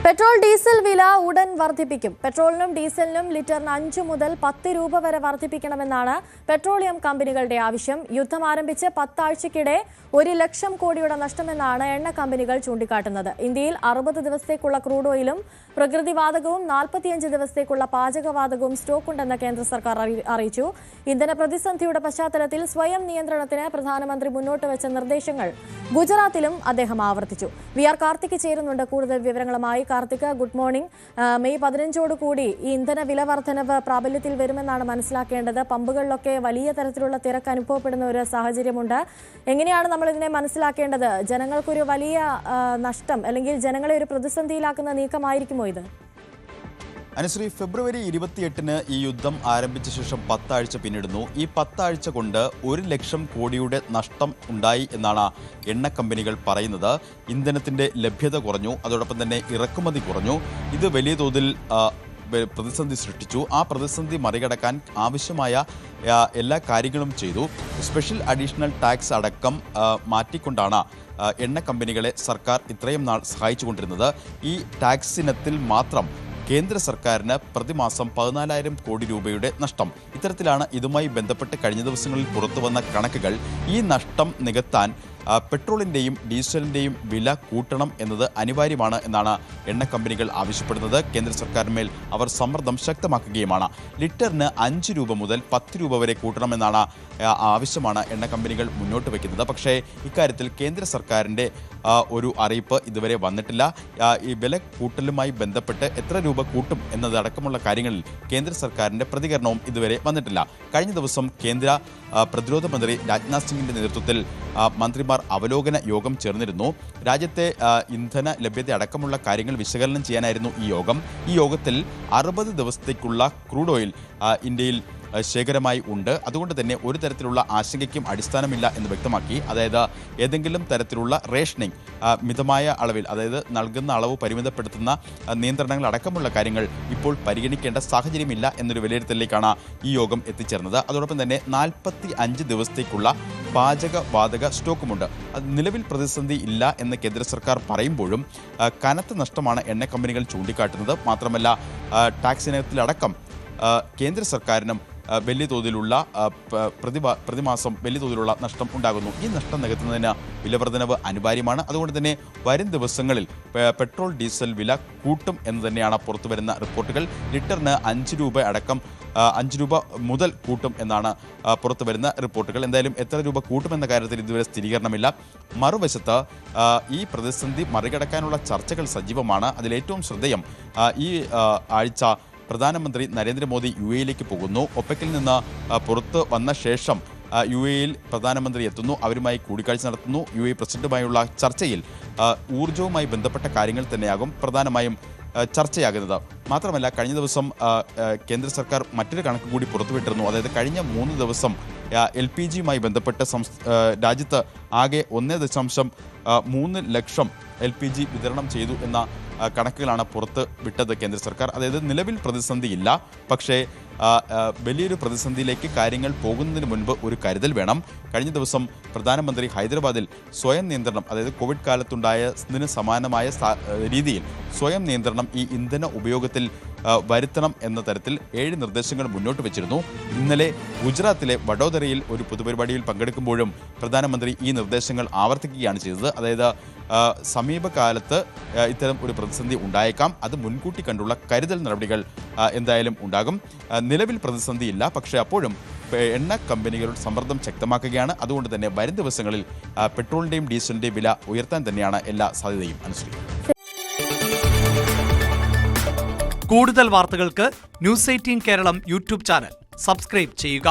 Petrol diesel വില ഉടൻ വർദ്ധിപ്പിക്കും. പെട്രോളിനും ഡീസലിനും ലിറ്ററിന് 5 മുതൽ 10 രൂപ വരെ വർദ്ധിപ്പിക്കണമെന്നാണ് പെട്രോളിയം കമ്പനികളുടെ ആവശ്യം. യുദ്ധം ആരംഭിച്ച് 10 ആഴ്ചയ്ക്കിടെ 1 ലക്ഷം കോടിയുടെ നഷ്ടമെന്നാണ് എണ്ണ കമ്പനികൾ ചൂണ്ടിക്കാട്ടുന്നത്. ഇന്ത്യയിൽ 60 ദിവസത്തേക്കുള്ള ക്രൂഡ് ഓയിലും പ്രകൃതിവാതകവും 45 ദിവസത്തേക്കുള്ള പാചകവാതകവും സ്റ്റോക്കുണ്ടെന്ന് കേന്ദ്ര സർക്കാർ അറിയിച്ചു. ഇന്ധന പ്രതിസന്ധിയുടെ പശ്ചാത്തലത്തിൽ സ്വയം നിയന്ത്രണത്തിന് പ്രധാനമന്ത്രി മുന്നോട്ട് വെച്ച നിർദ്ദേശങ്ങൾ ഗുജറാത്തിലും അദ്ദേഹം ആവർത്തിച്ചു. വി ആർ കാർത്തിക് ചേരുന്നുണ്ട് കൂടുതൽ വിവരങ്ങളുമായി. Karthik, good morning. മെയ് 15 കൂടി ഈ ഇന്ധന വില വർധനവ് പ്രാബല്യത്തിൽ വരുമെന്നാണ് മനസ്സിലാക്കേണ്ടത്. പമ്പുകളിലൊക്കെ വലിയ തരത്തിലുള്ള തിരക്ക് അനുഭവപ്പെടുന്ന ഒരു സാഹചര്യമുണ്ട്. എങ്ങനെയാണ് നമ്മൾ ഇതിനെ മനസ്സിലാക്കേണ്ടത്? ജനങ്ങൾക്കൊരു വലിയ നഷ്ടം അല്ലെങ്കിൽ ജനങ്ങളെ ഒരു പ്രതിസന്ധിയിലാക്കുന്ന നീക്കമായിരിക്കുമോ ഇത്? അനുശ്രീ, ഫെബ്രുവരി 28-ന് ഈ യുദ്ധം ആരംഭിച്ച ശേഷം 10 ആഴ്ച പിന്നിടുന്നു. ഈ 10 ആഴ്ച കൊണ്ട് 1 ലക്ഷം കോടിയുടെ നഷ്ടം ഉണ്ടായി എന്നാണ് എണ്ണ കമ്പനികൾ പറയുന്നത്. ഇന്ധനത്തിന്റെ ലഭ്യത കുറഞ്ഞു, അതോടൊപ്പം തന്നെ ഇറക്കുമതി കുറഞ്ഞു. ഇത് വലിയ തോതിൽ പ്രതിസന്ധി സൃഷ്ടിച്ചു. ആ പ്രതിസന്ധി മറികടക്കാൻ ആവശ്യമായ എല്ലാ കാര്യങ്ങളും ചെയ്തു. സ്പെഷ്യൽ അഡീഷണൽ ടാക്സ് അടക്കം മാറ്റിക്കൊണ്ടാണ് എണ്ണ കമ്പനികളെ സർക്കാർ ഇത്രയും നാൾ സഹായിച്ചുകൊണ്ടിരുന്നത്. ഈ ടാക്സ് ഇനത്തിൽ മാത്രം കേന്ദ്ര സർക്കാരിന് പ്രതിമാസം 14,000 കോടി രൂപയുടെ നഷ്ടം. ഇത്തരത്തിലാണ് ഇതുമായി ബന്ധപ്പെട്ട് കഴിഞ്ഞ ദിവസങ്ങളിൽ പുറത്തുവന്ന കണക്കുകൾ. ഈ നഷ്ടം നികത്താൻ പെട്രോളിൻ്റെയും ഡീസലിൻ്റെയും വില കൂട്ടണം എന്നത് അനിവാര്യമാണ് എന്നാണ് എണ്ണ കമ്പനികൾ ആവശ്യപ്പെടുന്നത്. കേന്ദ്ര സർക്കാരിന്മേൽ അവർ സമ്മർദ്ദം ശക്തമാക്കുകയുമാണ്. ലിറ്ററിന് 5 രൂപ മുതൽ 10 രൂപ വരെ കൂട്ടണമെന്നാണ് ആവശ്യമാണ് എണ്ണ കമ്പനികൾ മുന്നോട്ട് വയ്ക്കുന്നത്. പക്ഷേ ഇക്കാര്യത്തിൽ കേന്ദ്ര സർക്കാരിൻ്റെ ഒരു അറിയിപ്പ് ഇതുവരെ വന്നിട്ടില്ല. ഈ വില കൂട്ടലുമായി ബന്ധപ്പെട്ട് എത്ര രൂപ കൂട്ടും എന്നതടക്കമുള്ള കാര്യങ്ങളിൽ കേന്ദ്ര സർക്കാരിൻ്റെ പ്രതികരണവും ഇതുവരെ വന്നിട്ടില്ല. കഴിഞ്ഞ ദിവസം കേന്ദ്ര പ്രതിരോധ മന്ത്രി രാജ്നാഥ് സിംഗിൻ്റെ നേതൃത്വത്തിൽ മന്ത്രിമാർ അവലോകന യോഗം ചേർന്നിരുന്നു. രാജ്യത്തെ ഇന്ധന ലഭ്യത അടക്കമുള്ള കാര്യങ്ങൾ വിശകലനം ചെയ്യാനായിരുന്നു ഈ യോഗം. ഈ യോഗത്തിൽ 60 ദിവസത്തേക്കുള്ള ക്രൂഡ് ഓയിൽ ഇന്ത്യയിൽ ശേഖരമായി ഉണ്ട്. അതുകൊണ്ട് തന്നെ ഒരു തരത്തിലുള്ള ആശങ്കയ്ക്കും അടിസ്ഥാനമില്ല എന്ന് വ്യക്തമാക്കി. അതായത് ഏതെങ്കിലും തരത്തിലുള്ള റേഷനിങ് മിതമായ അളവിൽ, അതായത് നൽകുന്ന അളവ് പരിമിതപ്പെടുത്തുന്ന നിയന്ത്രണങ്ങൾ അടക്കമുള്ള കാര്യങ്ങൾ ഇപ്പോൾ പരിഗണിക്കേണ്ട സാഹചര്യമില്ല എന്നൊരു വിലയിരുത്തലിലേക്കാണ് ഈ യോഗം എത്തിച്ചേർന്നത്. അതോടൊപ്പം തന്നെ 45 ദിവസത്തേക്കുള്ള പാചകവാതക സ്റ്റോക്കുമുണ്ട്. നിലവിൽ പ്രതിസന്ധി ഇല്ല എന്ന് കേന്ദ്ര സർക്കാർ പറയുമ്പോഴും കനത്ത നഷ്ടമാണ് എണ്ണ കമ്പനികൾ ചൂണ്ടിക്കാട്ടുന്നത്. മാത്രമല്ല ടാക്സ് ഇനത്തിലടക്കം കേന്ദ്ര സർക്കാരിനും വലിയ തോതിലുള്ള പ്രതിമാസം വലിയ തോതിലുള്ള നഷ്ടം ഉണ്ടാകുന്നു. ഈ നഷ്ടം നികത്തുന്നതിന് വിലവർധനവ് അനിവാര്യമാണ്. അതുകൊണ്ട് തന്നെ വരും ദിവസങ്ങളിൽ പെട്രോൾ ഡീസൽ വില കൂട്ടും എന്ന് തന്നെയാണ് പുറത്തുവരുന്ന റിപ്പോർട്ടുകൾ. ലിറ്ററിന് 5 രൂപ അടക്കം 5 രൂപ മുതൽ കൂട്ടും എന്നാണ് പുറത്തുവരുന്ന റിപ്പോർട്ടുകൾ. എന്തായാലും എത്ര രൂപ കൂട്ടുമെന്ന കാര്യത്തിൽ ഇതുവരെ സ്ഥിരീകരണമില്ല. മറുവശത്ത് ഈ പ്രതിസന്ധി മറികടക്കാനുള്ള ചർച്ചകൾ സജീവമാണ്. അതിലേറ്റവും ശ്രദ്ധേയം ഈ ആഴ്ച പ്രധാനമന്ത്രി നരേന്ദ്രമോദി UAE-യിലേക്ക് പോകുന്നു. ഒപെക്കിൽ നിന്ന് പുറത്ത് വന്ന ശേഷം UAE-യിൽ പ്രധാനമന്ത്രി എത്തുന്നു. അവരുമായി കൂടിക്കാഴ്ച നടത്തുന്നു. UAE പ്രസിഡന്റുമായുള്ള ചർച്ചയിൽ ഊർജ്ജവുമായി ബന്ധപ്പെട്ട കാര്യങ്ങൾ തന്നെയാകും പ്രധാനമായും ചർച്ചയാകുന്നത്. മാത്രമല്ല കഴിഞ്ഞ ദിവസം കേന്ദ്ര സർക്കാർ മറ്റൊരു കണക്ക് കൂടി പുറത്തുവിട്ടിരുന്നു. അതായത് കഴിഞ്ഞ 3 ദിവസം LPG-യുമായി ബന്ധപ്പെട്ട് രാജ്യത്ത് ആകെ 1.3 ലക്ഷം LPG വിതരണം ചെയ്തു എന്ന കണക്കുകളാണ് പുറത്ത് വിട്ടത് കേന്ദ്ര സർക്കാർ. അതായത് നിലവിൽ പ്രതിസന്ധിയില്ല, പക്ഷേ വലിയൊരു പ്രതിസന്ധിയിലേക്ക് കാര്യങ്ങൾ പോകുന്നതിന് മുൻപ് ഒരു കരുതൽ വേണം. കഴിഞ്ഞ ദിവസം പ്രധാനമന്ത്രി ഹൈദരാബാദിൽ സ്വയം നിയന്ത്രണം, അതായത് കോവിഡ് കാലത്തുണ്ടായതിന് സമാനമായ രീതിയിൽ സ്വയം നിയന്ത്രണം ഈ ഇന്ധന ഉപയോഗത്തിൽ വരുത്തണം എന്ന തരത്തിൽ 7 നിർദ്ദേശങ്ങൾ മുന്നോട്ട് വെച്ചിരുന്നു. ഇന്നലെ ഗുജറാത്തിലെ വഡോദരയിൽ ഒരു പൊതുപരിപാടിയിൽ പങ്കെടുക്കുമ്പോഴും പ്രധാനമന്ത്രി ഈ നിർദ്ദേശങ്ങൾ ആവർത്തിക്കുകയാണ് ചെയ്തത്. അതായത് സമീപകാലത്ത് ഇത്തരം ഒരു പ്രതിസന്ധി ഉണ്ടായേക്കാം. അത് മുൻകൂട്ടി കണ്ടുള്ള കരുതൽ നടപടികൾ എന്തായാലും ഉണ്ടാകും. നിലവിൽ പ്രതിസന്ധിയില്ല, പക്ഷേ അപ്പോഴും എണ്ണ കമ്പനികളുടെ സമ്മർദ്ദം ശക്തമാക്കുകയാണ്. അതുകൊണ്ട് തന്നെ വരും ദിവസങ്ങളിൽ പെട്രോളിൻ്റെയും ഡീസലിൻ്റെയും വില ഉയർത്താൻ തന്നെയാണ് എല്ലാ സാധ്യതയും. അനുശ്രീ, കൂടുതൽ വാർത്തകൾക്ക് News 18 Keralam YouTube channel subscribe ചെയ്യുക.